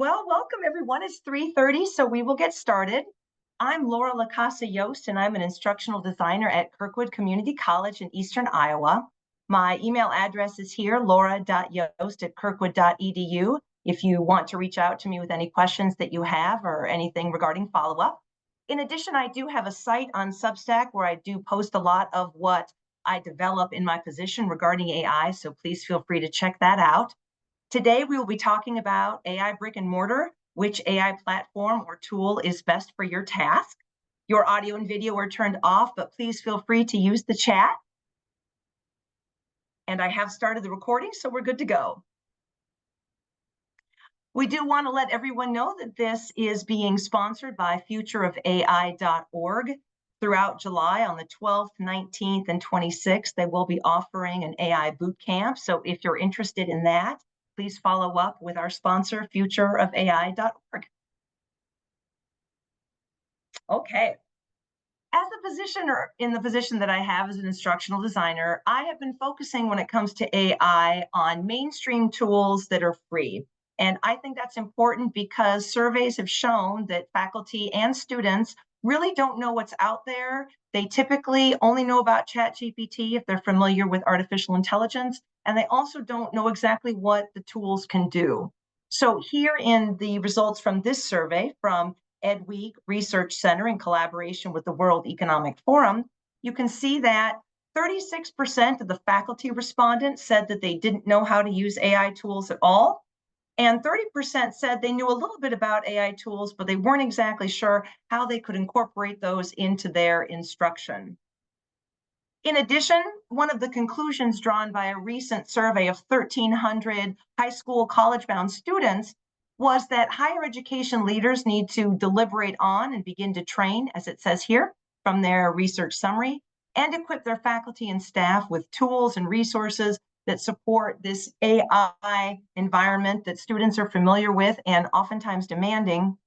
Well, welcome everyone. It's 3:30, so we will get started. I'm Laura Lacasa Yost, and I'm an instructional designer at Kirkwood Community College in Eastern Iowa. My email address is here, laura.yost@kirkwood.edu, if you want to reach out to me with any questions that you have or anything regarding follow-up. In addition, I do have a site on Substack where I do post a lot of what I develop in my position regarding AI, so please feel free to check that out. Today, we will be talking about AI brick and mortar, which AI platform or tool is best for your task. Your audio and video are turned off, but please feel free to use the chat. And I have started the recording, so we're good to go. We do want to let everyone know that this is being sponsored by futureofai.org. Throughout July on the 12th, 19th, and 26th, they will be offering an AI boot camp. So if you're interested in that, please follow up with our sponsor, futureofai.org. Okay. As a position or in the position that I have as an instructional designer, I have been focusing when it comes to AI on mainstream tools that are free. And I think that's important because surveys have shown that faculty and students really don't know what's out there. They typically only know about ChatGPT if they're familiar with artificial intelligence, and they also don't know exactly what the tools can do. So here in the results from this survey from EdWeek Research Center in collaboration with the World Economic Forum, you can see that 36% of the faculty respondents said that they didn't know how to use AI tools at all. And 30% said they knew a little bit about AI tools, but they weren't exactly sure how they could incorporate those into their instruction. In addition, one of the conclusions drawn by a recent survey of 1,300 high school college-bound students was that higher education leaders need to deliberate on and begin to train, as it says here from their research summary, and equip their faculty and staff with tools and resources that support this AI environment that students are familiar with and oftentimes demanding.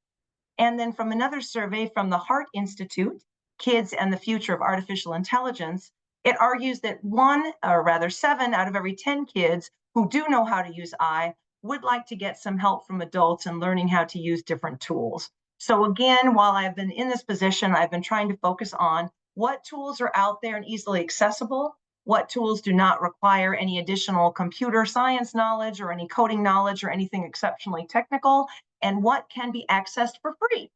And then from another survey from the Hart Institute, Kids and the Future of Artificial Intelligence, it argues that 7 out of every 10 kids who do know how to use AI would like to get some help from adults in learning how to use different tools. So again, while I've been in this position, I've been trying to focus on what tools are out there and easily accessible, what tools do not require any additional computer science knowledge or any coding knowledge or anything exceptionally technical, and what can be accessed for free.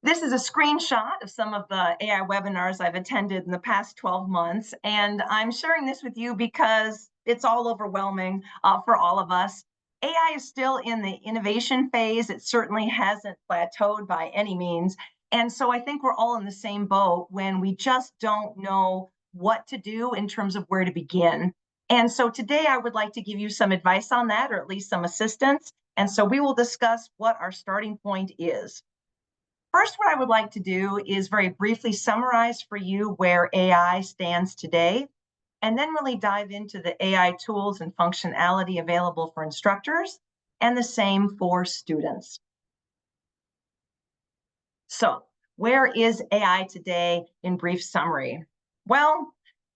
This is a screenshot of some of the AI webinars I've attended in the past 12 months, and I'm sharing this with you because it's all overwhelming for all of us. AI is still in the innovation phase. It certainly hasn't plateaued by any means. And so I think we're all in the same boat when we just don't know what to do in terms of where to begin. And so today I would like to give you some advice on that, or at least some assistance. And so we will discuss what our starting point is. First, what I would like to do is very briefly summarize for you where AI stands today, and then really dive into the AI tools and functionality available for instructors, and the same for students. So, where is AI today in brief summary? Well,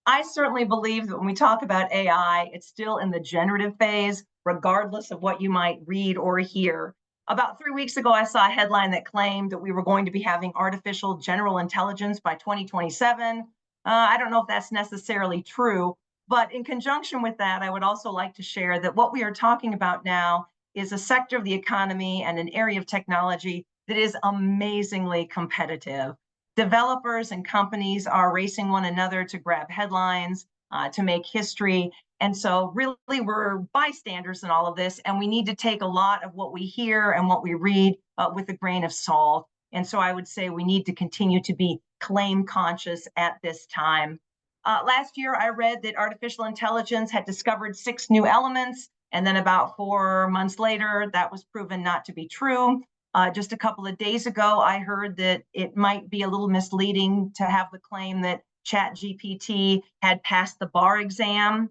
I certainly believe that when we talk about AI, it's still in the generative phase, regardless of what you might read or hear. About 3 weeks ago, I saw a headline that claimed that we were going to be having artificial general intelligence by 2027. I don't know if that's necessarily true, but in conjunction with that, I would also like to share that what we are talking about now is a sector of the economy and an area of technology that is amazingly competitive. Developers and companies are racing one another to grab headlines, to make history. And so really we're bystanders in all of this, and we need to take a lot of what we hear and what we read with a grain of salt. And so I would say we need to continue to be claim conscious at this time. Last year, I read that artificial intelligence had discovered 6 new elements, and then about 4 months later, that was proven not to be true. Just a couple of days ago, I heard that it might be a little misleading to have the claim that ChatGPT had passed the bar exam.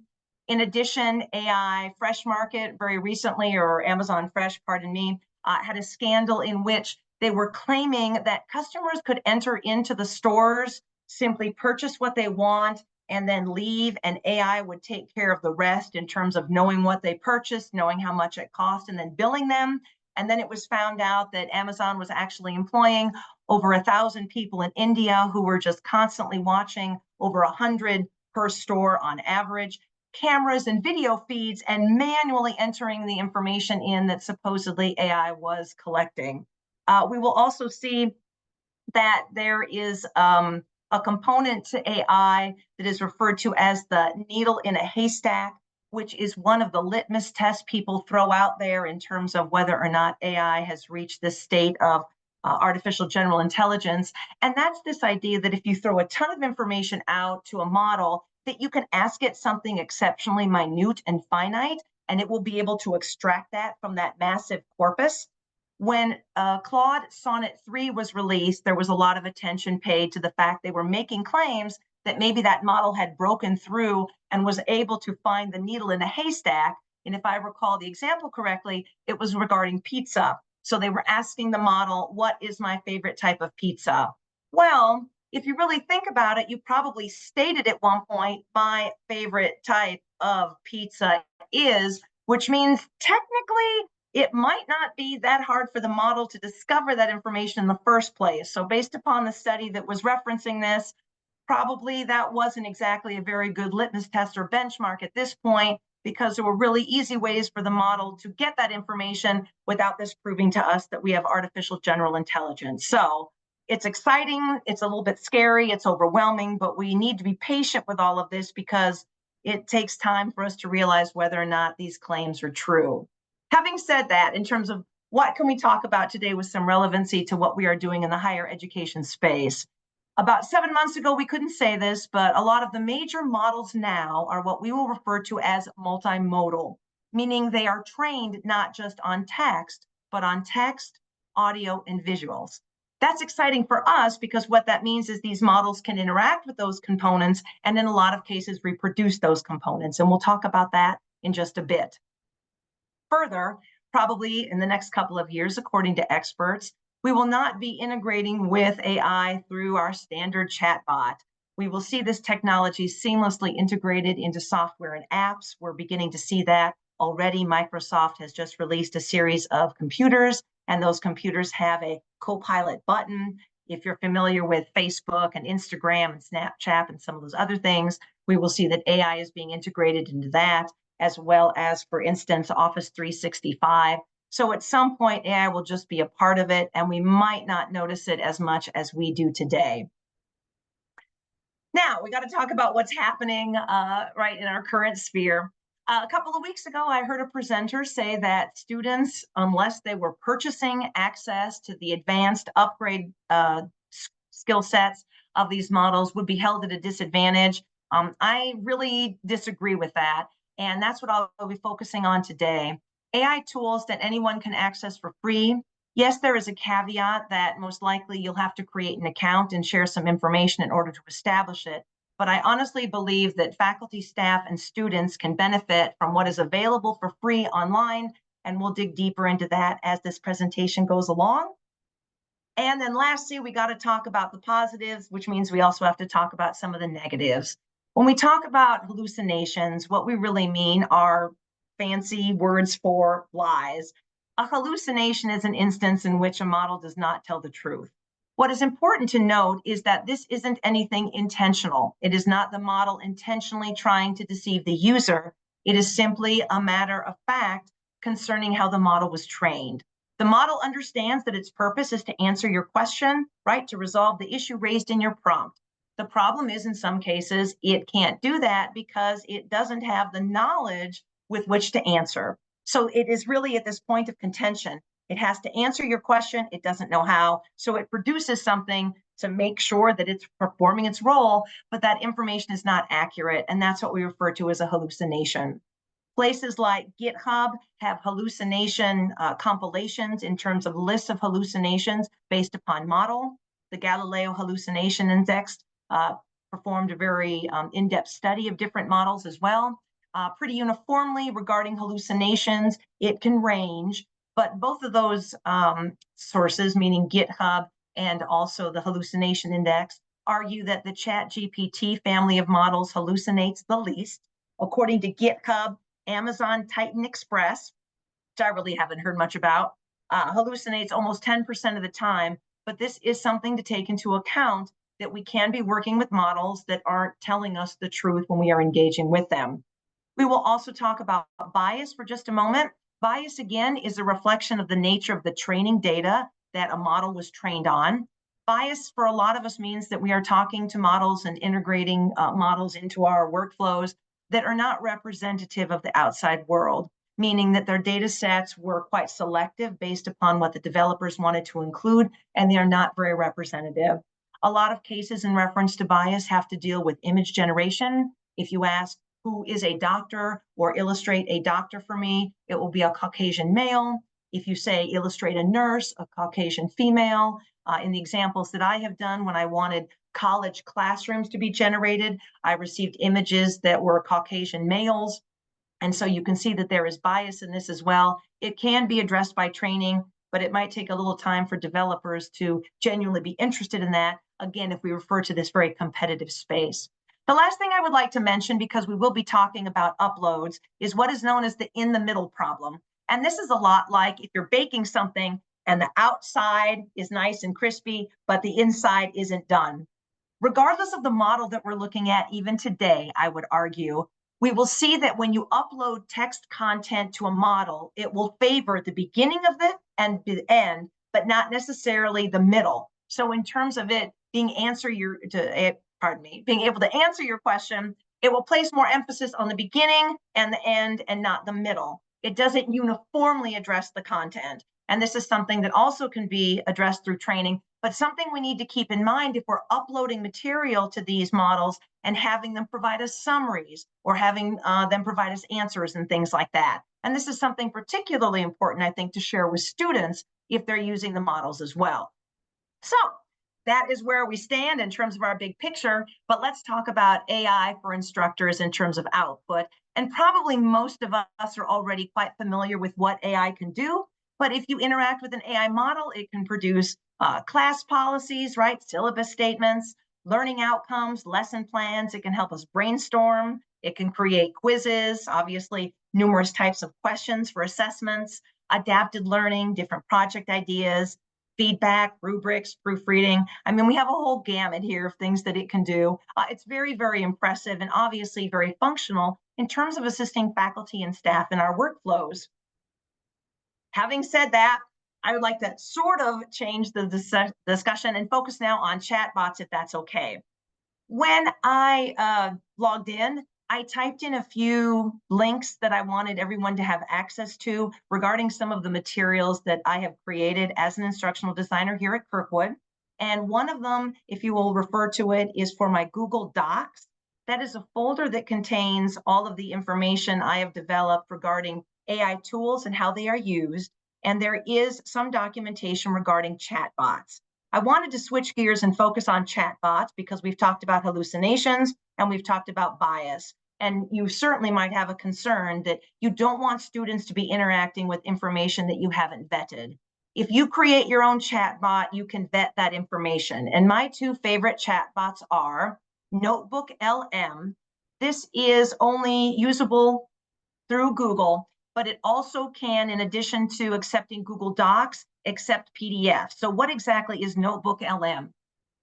In addition, AI Fresh Market very recently, or Amazon Fresh, pardon me, had a scandal in which they were claiming that customers could enter into the stores, simply purchase what they want, and then leave, and AI would take care of the rest in terms of knowing what they purchased, knowing how much it cost, and then billing them. And then it was found out that Amazon was actually employing over 1,000 people in India who were just constantly watching, over 100 per store on average, cameras and video feeds, and manually entering the information in that supposedly AI was collecting. We will also see that there is a component to AI that is referred to as the needle in a haystack, which is one of the litmus tests people throw out there in terms of whether or not AI has reached this state of artificial general intelligence. And that's this idea that if you throw a ton of information out to a model, that you can ask it something exceptionally minute and finite, and it will be able to extract that from that massive corpus. When Claude Sonnet 3 was released, there was a lot of attention paid to the fact they were making claims that maybe that model had broken through and was able to find the needle in a haystack. And if I recall the example correctly, it was regarding pizza. So they were asking the model, what is my favorite type of pizza? Well, if you really think about it, you probably stated at one point, my favorite type of pizza is, which means technically it might not be that hard for the model to discover that information in the first place. So based upon the study that was referencing this, probably that wasn't exactly a very good litmus test or benchmark at this point, because there were really easy ways for the model to get that information without this proving to us that we have artificial general intelligence. So it's exciting, it's a little bit scary, it's overwhelming, but we need to be patient with all of this because it takes time for us to realize whether or not these claims are true. Having said that, in terms of what can we talk about today with some relevancy to what we are doing in the higher education space? About 7 months ago, we couldn't say this, but a lot of the major models now are what we will refer to as multimodal, meaning they are trained not just on text, but on text, audio, and visuals. That's exciting for us because what that means is these models can interact with those components and in a lot of cases reproduce those components. And we'll talk about that in just a bit. Further, probably in the next couple of years, according to experts, we will not be integrating with AI through our standard chatbot. We will see this technology seamlessly integrated into software and apps. We're beginning to see that already. Microsoft has just released a series of computers, and those computers have a Copilot button. If you're familiar with Facebook and Instagram and Snapchat and some of those other things, we will see that AI is being integrated into that, as well as, for instance, Office 365. So at some point, AI will just be a part of it, and we might not notice it as much as we do today. Now, we got to talk about what's happening right in our current sphere. A couple of weeks ago, I heard a presenter say that students, unless they were purchasing access to the advanced upgrade skill sets of these models, would be held at a disadvantage. I really disagree with that. And that's what I'll be focusing on today. AI tools that anyone can access for free. Yes, there is a caveat that most likely you'll have to create an account and share some information in order to establish it. But I honestly believe that faculty, staff, and students can benefit from what is available for free online, and we'll dig deeper into that as this presentation goes along. And then lastly, we got to talk about the positives, which means we also have to talk about some of the negatives. When we talk about hallucinations, what we really mean are fancy words for lies. A hallucination is an instance in which a model does not tell the truth. What is important to note is that this isn't anything intentional. It is not the model intentionally trying to deceive the user. It is simply a matter of fact concerning how the model was trained. The model understands that its purpose is to answer your question, right, to resolve the issue raised in your prompt. The problem is, in some cases, it can't do that because it doesn't have the knowledge with which to answer. So it is really at this point of contention. It has to answer your question. It doesn't know how. So it produces something to make sure that it's performing its role, but that information is not accurate. And that's what we refer to as a hallucination. Places like GitHub have hallucination compilations in terms of lists of hallucinations based upon model. The Galileo Hallucination Index performed a very in-depth study of different models as well. Pretty uniformly regarding hallucinations, it can range, but both of those sources, meaning GitHub and also the Hallucination Index, argue that the ChatGPT family of models hallucinates the least. According to GitHub, Amazon Titan Express, which I really haven't heard much about, hallucinates almost 10% of the time. But this is something to take into account, that we can be working with models that aren't telling us the truth when we are engaging with them. We will also talk about bias for just a moment. Bias, again, is a reflection of the nature of the training data that a model was trained on. Bias for a lot of us means that we are talking to models and integrating models into our workflows that are not representative of the outside world, meaning that their data sets were quite selective based upon what the developers wanted to include, and they are not very representative. A lot of cases in reference to bias have to deal with image generation. If you ask, who is a doctor, or illustrate a doctor for me, it will be a Caucasian male. If you say illustrate a nurse, a Caucasian female. In the examples that I have done, when I wanted college classrooms to be generated, I received images that were Caucasian males. And so you can see that there is bias in this as well. It can be addressed by training, but it might take a little time for developers to genuinely be interested in that, again, if we refer to this very competitive space. The last thing I would like to mention, because we will be talking about uploads, is what is known as the in the middle problem. And this is a lot like if you're baking something and the outside is nice and crispy, but the inside isn't done. Regardless of the model that we're looking at, even today, I would argue, we will see that when you upload text content to a model, it will favor the beginning of it and the end, but not necessarily the middle. So in terms of it being being able to answer your question, it will place more emphasis on the beginning and the end and not the middle. It doesn't uniformly address the content. And this is something that also can be addressed through training, but something we need to keep in mind if we're uploading material to these models and having them provide us summaries, or having them provide us answers and things like that. And this is something particularly important, I think, to share with students if they're using the models as well. So that is where we stand in terms of our big picture, but let's talk about AI for instructors in terms of output. And probably most of us are already quite familiar with what AI can do, but if you interact with an AI model, it can produce class policies, right? Syllabus statements, learning outcomes, lesson plans. It can help us brainstorm. It can create quizzes, obviously numerous types of questions for assessments, adapted learning, different project ideas, feedback, rubrics, proofreading. I mean, we have a whole gamut here of things that it can do. It's very, very impressive and obviously very functional in terms of assisting faculty and staff in our workflows. Having said that, I would like to sort of change the discussion and focus now on chatbots, if that's okay. When I logged in, I typed in a few links that I wanted everyone to have access to regarding some of the materials that I have created as an instructional designer here at Kirkwood. And one of them, if you will refer to it, is for my Google Docs. That is a folder that contains all of the information I have developed regarding AI tools and how they are used. And there is some documentation regarding chatbots. I wanted to switch gears and focus on chatbots because we've talked about hallucinations and we've talked about bias. And you certainly might have a concern that you don't want students to be interacting with information that you haven't vetted. If you create your own chatbot, you can vet that information. And my two favorite chatbots are Notebook LM. This is only usable through Google, but it also can, in addition to accepting Google Docs, accept PDF. So what exactly is Notebook LM?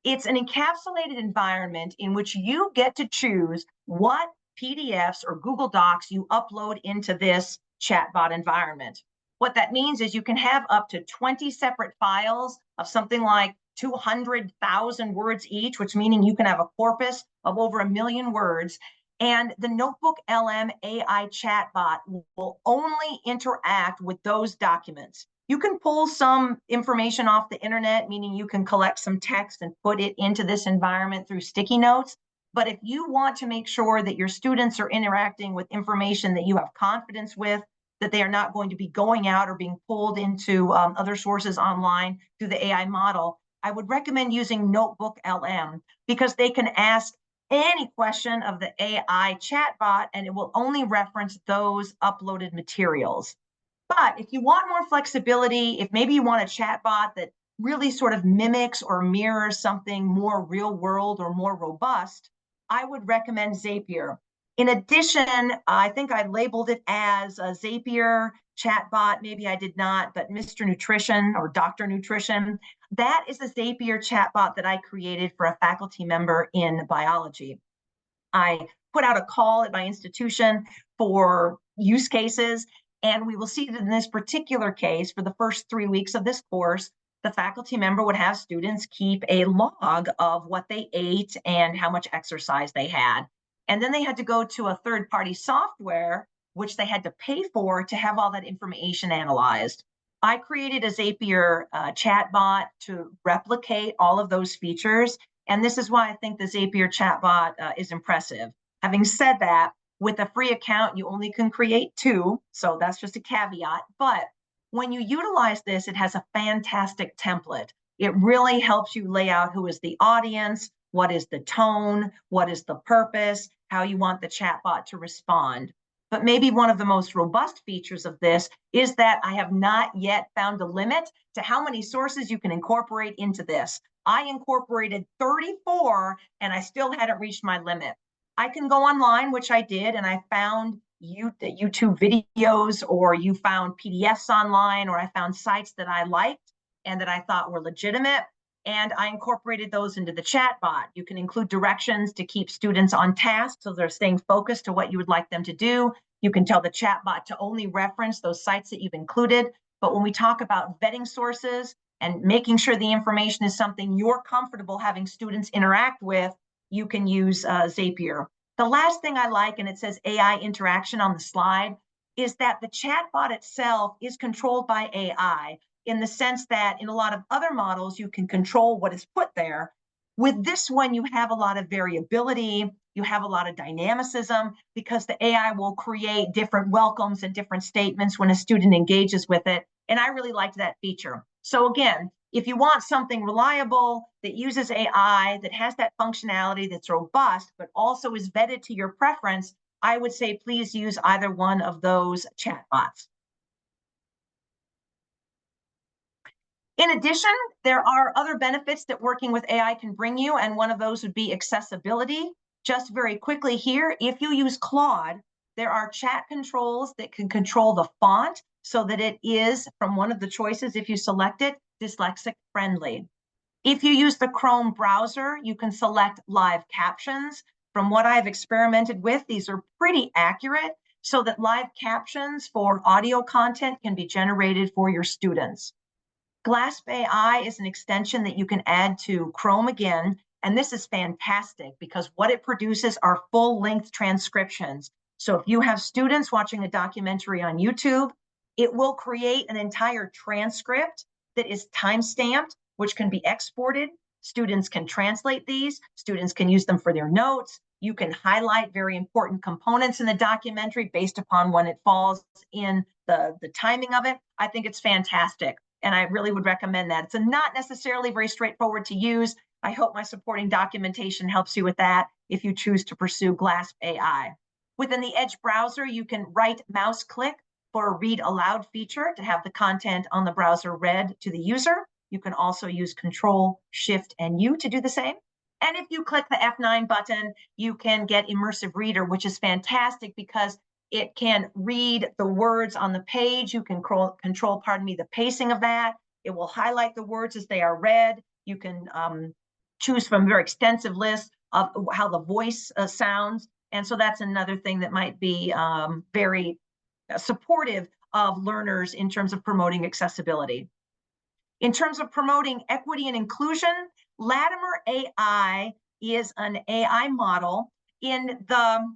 It's an encapsulated environment in which you get to choose what PDFs or Google Docs you upload into this chatbot environment. What that means is you can have up to 20 separate files of something like 200,000 words each, which meaning you can have a corpus of over 1 million words. And the Notebook LM AI chatbot will only interact with those documents. You can pull some information off the internet, meaning you can collect some text and put it into this environment through sticky notes. But if you want to make sure that your students are interacting with information that you have confidence with, that they are not going to be going out or being pulled into other sources online through the AI model, I would recommend using Notebook LM because they can ask any question of the AI chatbot and it will only reference those uploaded materials. But if you want more flexibility, if maybe you want a chatbot that really sort of mimics or mirrors something more real world or more robust, I would recommend Zapier. In addition, I think I labeled it as a Zapier chatbot. Maybe I did not, but Mr. Nutrition or Dr. Nutrition, that is a Zapier chatbot that I created for a faculty member in biology. I put out a call at my institution for use cases, and we will see that in this particular case, for the first 3 weeks of this course, the faculty member would have students keep a log of what they ate and how much exercise they had. And then they had to go to a third-party software, which they had to pay for to have all that information analyzed. I created a Zapier chatbot to replicate all of those features, and this is why I think the Zapier chatbot is impressive. Having said that, with a free account, you only can create 2, so that's just a caveat. But when you utilize this, it has a fantastic template. It really helps you lay out who is the audience, what is the tone, what is the purpose, how you want the chatbot to respond. But maybe one of the most robust features of this is that I have not yet found a limit to how many sources you can incorporate into this. I incorporated 34 and I still hadn't reached my limit. I can go online, which I did, and I found YouTube videos, or you found PDFs online, or I found sites that I liked and that I thought were legitimate, and I incorporated those into the chatbot. You can include directions to keep students on task so they're staying focused to what you would like them to do. You can tell the chatbot to only reference those sites that you've included. But when we talk about vetting sources and making sure the information is something you're comfortable having students interact with, you can use Zapier. The last thing I like, and it says AI interaction on the slide, is that the chatbot itself is controlled by AI, in the sense that in a lot of other models, you can control what is put there. With this one, you have a lot of variability, you have a lot of dynamicism, because the AI will create different welcomes and different statements when a student engages with it. And I really liked that feature. So again, if you want something reliable that uses AI, that has that functionality, that's robust, but also is vetted to your preference, I would say please use either one of those chatbots. In addition, there are other benefits that working with AI can bring you, and one of those would be accessibility. Just very quickly here, if you use Claude, there are chat controls that can control the font so that it is, from one of the choices, if you select it, dyslexic friendly. If you use the Chrome browser, you can select live captions. From what I've experimented with, these are pretty accurate, so that live captions for audio content can be generated for your students. Glasp AI is an extension that you can add to Chrome again, and this is fantastic because what it produces are full-length transcriptions. So if you have students watching a documentary on YouTube, it will create an entire transcript that is time-stamped, which can be exported. Students can translate these. Students can use them for their notes. You can highlight very important components in the documentary based upon when it falls in the timing of it. I think it's fantastic, and I really would recommend that. It's not necessarily very straightforward to use. I hope my supporting documentation helps you with that if you choose to pursue Glasp AI. Within the Edge browser, you can right mouse click for a read aloud feature to have the content on the browser read to the user. You can also use Control, Shift, and U to do the same. And if you click the F9 button, you can get Immersive Reader, which is fantastic because it can read the words on the page. You can control, the pacing of that. It will highlight the words as they are read. You can choose from a very extensive list of how the voice sounds. And so that's another thing that might be very supportive of learners in terms of promoting accessibility. In terms of promoting equity and inclusion, Latimer AI is an AI model. In the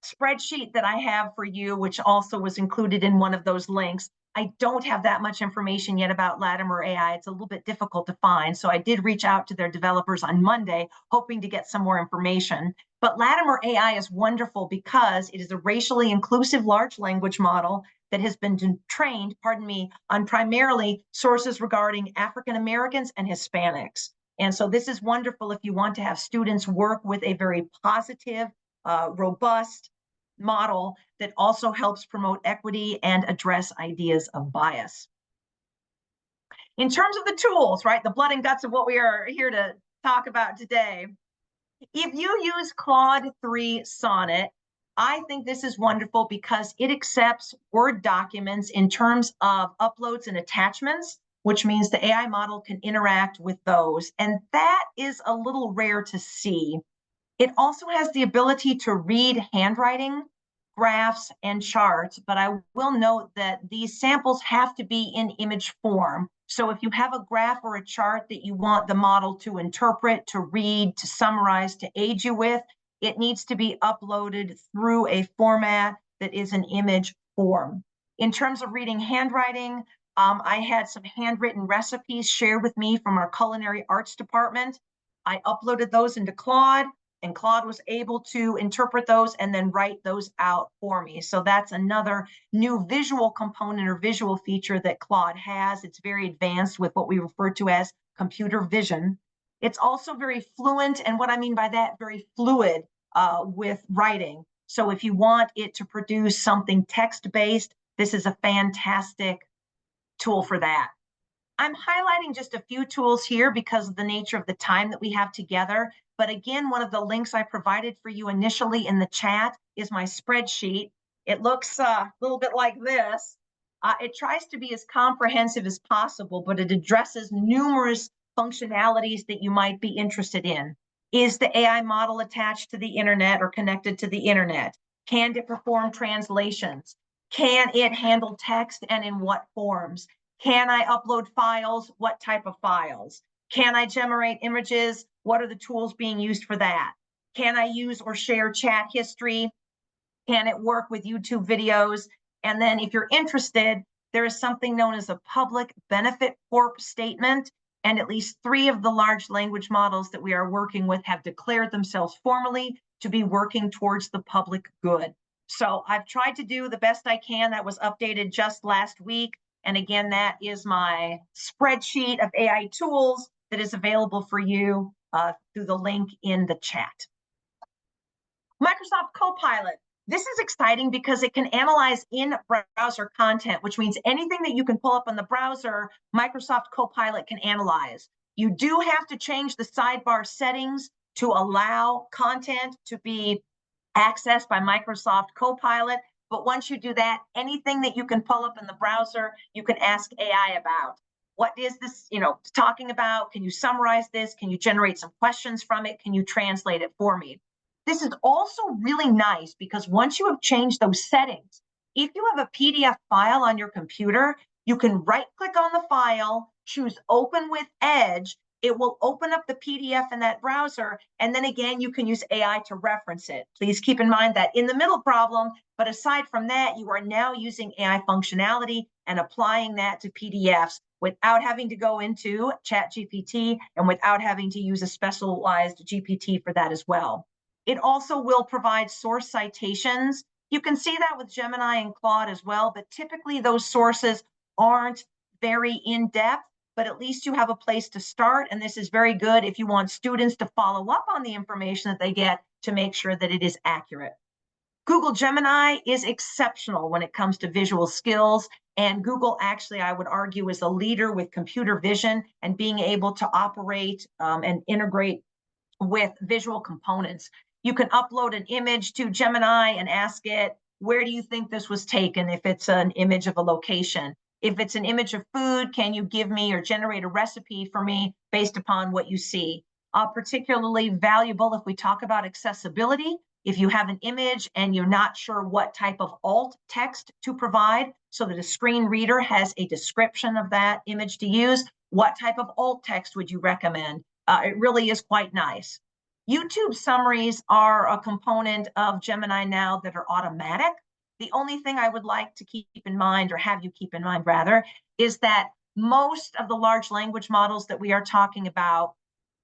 spreadsheet that I have for you, which also was included in one of those links, I don't have that much information yet about Latimer AI. It's a little bit difficult to find. So I did reach out to their developers on Monday, hoping to get some more information. But Latimer AI is wonderful because it is a racially inclusive large language model that has been trained, on primarily sources regarding African Americans and Hispanics. And so this is wonderful if you want to have students work with a very positive, robust model that also helps promote equity and address ideas of bias. In terms of the tools, right, the blood and guts of what we are here to talk about today, if you use Claude 3 Sonnet, I think this is wonderful because it accepts Word documents in terms of uploads and attachments, which means the AI model can interact with those. And that is a little rare to see. It also has the ability to read handwriting, graphs, and charts, but I will note that these samples have to be in image form. So if you have a graph or a chart that you want the model to interpret, to read, to summarize, to aid you with, it needs to be uploaded through a format that is an image form. In terms of reading handwriting, I had some handwritten recipes shared with me from our culinary arts department. I uploaded those into Claude, and Claude was able to interpret those and then write those out for me. So that's another new visual component or visual feature that Claude has. It's very advanced with what we refer to as computer vision. It's also very fluent, and what I mean by that, very fluid with writing. So if you want it to produce something text-based, this is a fantastic tool for that. I'm highlighting just a few tools here because of the nature of the time that we have together. But again, one of the links I provided for you initially in the chat is my spreadsheet. It looks a little bit like this. It tries to be as comprehensive as possible, but it addresses numerous functionalities that you might be interested in. Is the AI model attached to the internet or connected to the internet? Can it perform translations? Can it handle text and in what forms? Can I upload files? What type of files? Can I generate images? What are the tools being used for that? Can I use or share chat history? Can it work with YouTube videos? And then if you're interested, there is something known as a public benefit corp statement. And at least 3 of the large language models that we are working with have declared themselves formally to be working towards the public good. So I've tried to do the best I can. That was updated just last week. And again, that is my spreadsheet of AI tools that is available for you through the link in the chat. Microsoft Copilot. This is exciting because it can analyze in-browser content, which means anything that you can pull up on the browser, Microsoft Copilot can analyze. You do have to change the sidebar settings to allow content to be accessed by Microsoft Copilot. But once you do that, anything that you can pull up in the browser, you can ask AI about. What is this, talking about? Can you summarize this? Can you generate some questions from it? Can you translate it for me? This is also really nice because once you have changed those settings, if you have a PDF file on your computer, you can right-click on the file, choose Open with Edge. It will open up the PDF in that browser, and then again, you can use AI to reference it. Please keep in mind that in the middle problem, but aside from that, you are now using AI functionality and applying that to PDFs without having to go into ChatGPT and without having to use a specialized GPT for that as well. It also will provide source citations. You can see that with Gemini and Claude as well, but typically those sources aren't very in-depth, but at least you have a place to start. And this is very good if you want students to follow up on the information that they get to make sure that it is accurate. Google Gemini is exceptional when it comes to visual skills. And Google actually, I would argue, is a leader with computer vision and being able to operate and integrate with visual components. You can upload an image to Gemini and ask it, where do you think this was taken if it's an image of a location? If it's an image of food, can you give me or generate a recipe for me based upon what you see? Particularly valuable if we talk about accessibility. If you have an image and you're not sure what type of alt text to provide so that a screen reader has a description of that image to use, what type of alt text would you recommend? It really is quite nice. YouTube summaries are a component of Gemini now that are automatic. The only thing I would like to keep in mind, or have you keep in mind rather, is that most of the large language models that we are talking about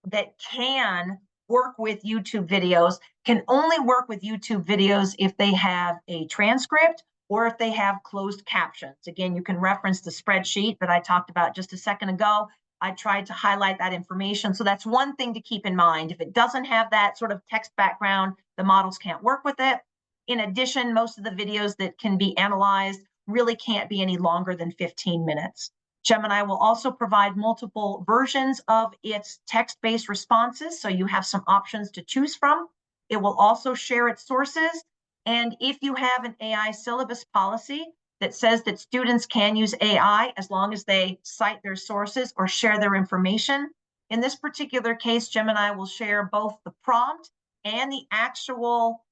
that can work with YouTube videos can only work with YouTube videos if they have a transcript or if they have closed captions. Again, you can reference the spreadsheet that I talked about just a second ago. I tried to highlight that information. So that's one thing to keep in mind. If it doesn't have that sort of text background, the models can't work with it. In addition, most of the videos that can be analyzed really can't be any longer than 15 minutes. Gemini will also provide multiple versions of its text-based responses, so you have some options to choose from. It will also share its sources. And if you have an AI syllabus policy that says that students can use AI as long as they cite their sources or share their information, in this particular case, Gemini will share both the prompt and the actual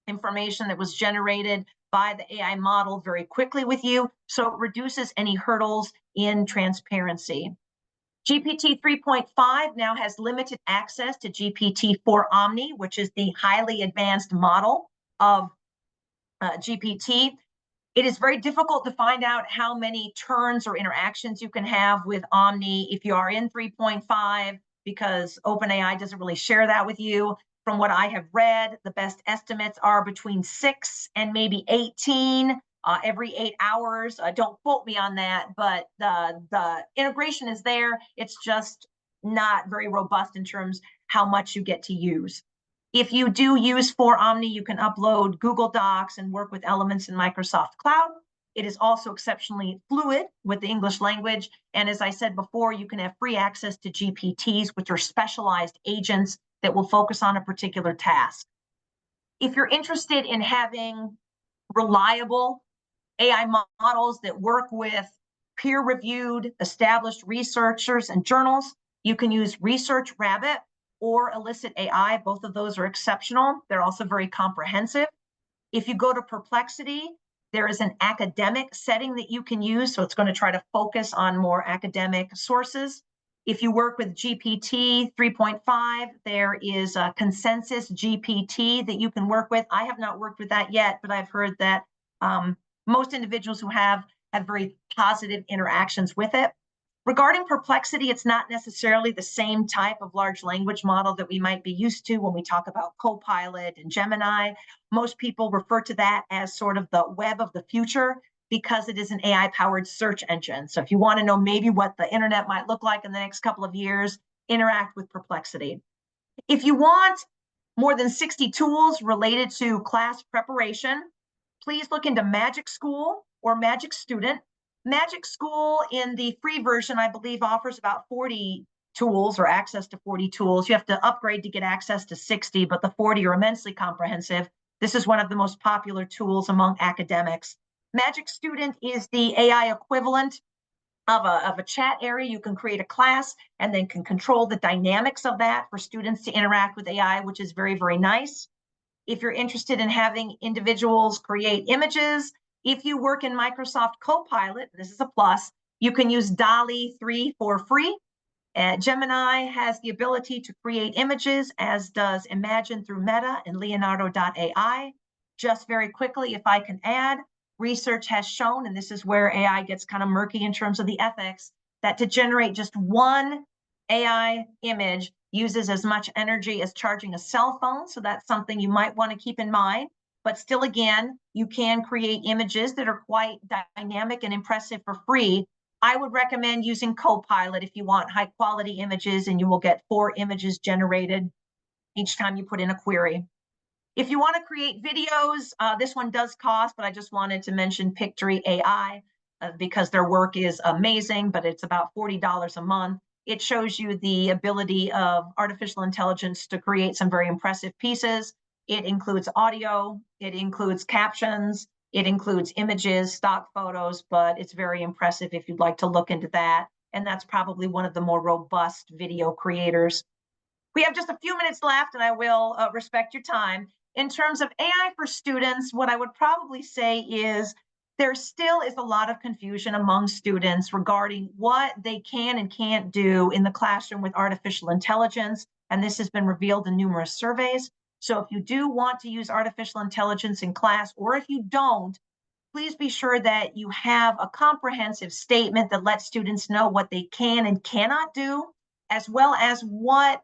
information that was generated by the AI model very quickly with you, so it reduces any hurdles in transparency. GPT 3.5 now has limited access to GPT-4 Omni, which is the highly advanced model of GPT. It is very difficult to find out how many turns or interactions you can have with Omni if you are in 3.5, because OpenAI doesn't really share that with you. From what I have read, the best estimates are between 6 and maybe 18 every 8 hours. Don't quote me on that, but the integration is there. It's just not very robust in terms how much you get to use. If you do use for Omni, you can upload Google Docs and work with elements in Microsoft Cloud. It is also exceptionally fluid with the English language. And as I said before, you can have free access to GPTs, which are specialized agents that will focus on a particular task. If you're interested in having reliable AI models that work with peer-reviewed, established researchers and journals, you can use Research Rabbit or Elicit AI. Both of those are exceptional. They're also very comprehensive. If you go to Perplexity, there is an academic setting that you can use, so it's going to try to focus on more academic sources. If you work with GPT 3.5, there is a Consensus GPT that you can work with. I have not worked with that yet, but I've heard that most individuals who have very positive interactions with it. Regarding Perplexity, it's not necessarily the same type of large language model that we might be used to when we talk about Copilot and Gemini. Most people refer to that as sort of the web of the future because it is an AI-powered search engine. So if you want to know maybe what the internet might look like in the next couple of years, interact with Perplexity. If you want more than 60 tools related to class preparation, please look into Magic School or Magic Student. Magic School in the free version, I believe, offers about 40 tools or access to 40 tools. You have to upgrade to get access to 60, but the 40 are immensely comprehensive. This is one of the most popular tools among academics. Magic Student is the AI equivalent of a chat area. You can create a class and then can control the dynamics of that for students to interact with AI, which is very, very nice. If you're interested in having individuals create images, if you work in Microsoft Copilot, this is a plus, you can use DALL-E 3 for free. Gemini has the ability to create images, as does Imagine through Meta and Leonardo.ai. Just very quickly, if I can add, research has shown, and this is where AI gets kind of murky in terms of the ethics, that to generate just one AI image uses as much energy as charging a cell phone. So that's something you might want to keep in mind. But still, again, you can create images that are quite dynamic and impressive for free. I would recommend using Copilot if you want high quality images, and you will get 4 images generated each time you put in a query. If you want to create videos, this one does cost, but I just wanted to mention Pictory AI because their work is amazing, but it's about $40 a month. It shows you the ability of artificial intelligence to create some very impressive pieces. It includes audio, it includes captions, it includes images, stock photos, but it's very impressive if you'd like to look into that. And that's probably one of the more robust video creators. We have just a few minutes left, and I will respect your time. In terms of AI for students, what I would probably say is there still is a lot of confusion among students regarding what they can and can't do in the classroom with artificial intelligence, and this has been revealed in numerous surveys. So if you do want to use artificial intelligence in class, or if you don't, please be sure that you have a comprehensive statement that lets students know what they can and cannot do, as well as what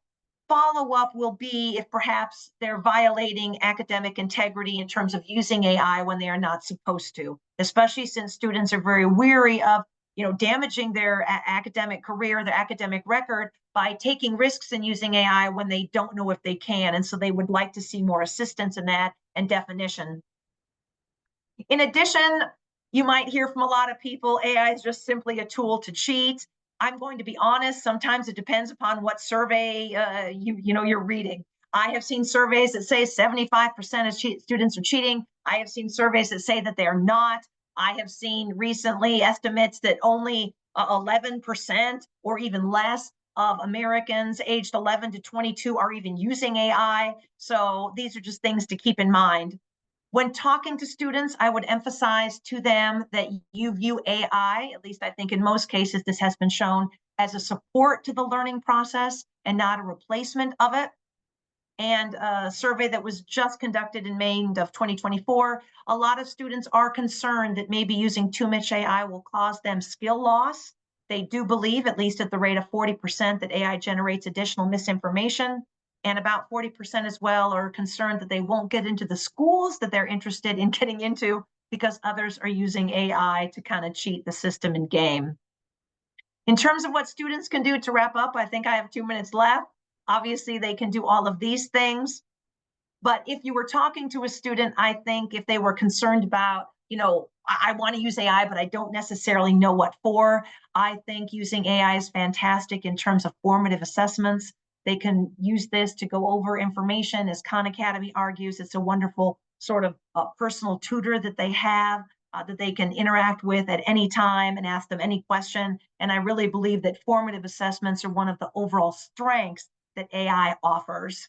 follow-up will be if perhaps they're violating academic integrity in terms of using AI when they are not supposed to, especially since students are very weary of damaging their academic career, their academic record by taking risks and using AI when they don't know if they can. And so they would like to see more assistance in that and definition. In addition, You might hear from a lot of people, AI is just simply a tool to cheat. I'm going to be honest, sometimes it depends upon what survey you're reading. I have seen surveys that say 75% of students are cheating. I have seen surveys that say that they're not. I have seen recently estimates that only 11% or even less of Americans aged 11 to 22 are even using AI. So these are just things to keep in mind. When talking to students, I would emphasize to them that you view AI, at least I think in most cases, this has been shown, as a support to the learning process and not a replacement of it. And a survey that was just conducted in May of 2024, a lot of students are concerned that maybe using too much AI will cause them skill loss. They do believe, at least at the rate of 40%, that AI generates additional misinformation. And about 40% as well are concerned that they won't get into the schools that they're interested in getting into because others are using AI to kind of cheat the system and game. In terms of what students can do to wrap up, I think I have 2 minutes left. Obviously, they can do all of these things. But if you were talking to a student, I think if they were concerned about, I want to use AI, but I don't necessarily know what for, I think using AI is fantastic in terms of formative assessments. They can use this to go over information. As Khan Academy argues, it's a wonderful sort of personal tutor that they have, that they can interact with at any time and ask them any question. And I really believe that formative assessments are one of the overall strengths that AI offers.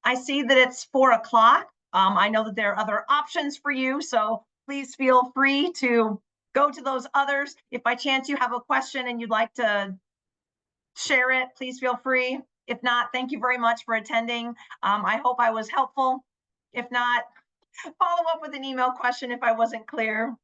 I see that it's 4 o'clock. I know that there are other options for you, so please feel free to go to those others. If by chance you have a question and you'd like to share it, please feel free. If not, thank you very much for attending. I hope I was helpful. If not, follow up with an email question if I wasn't clear.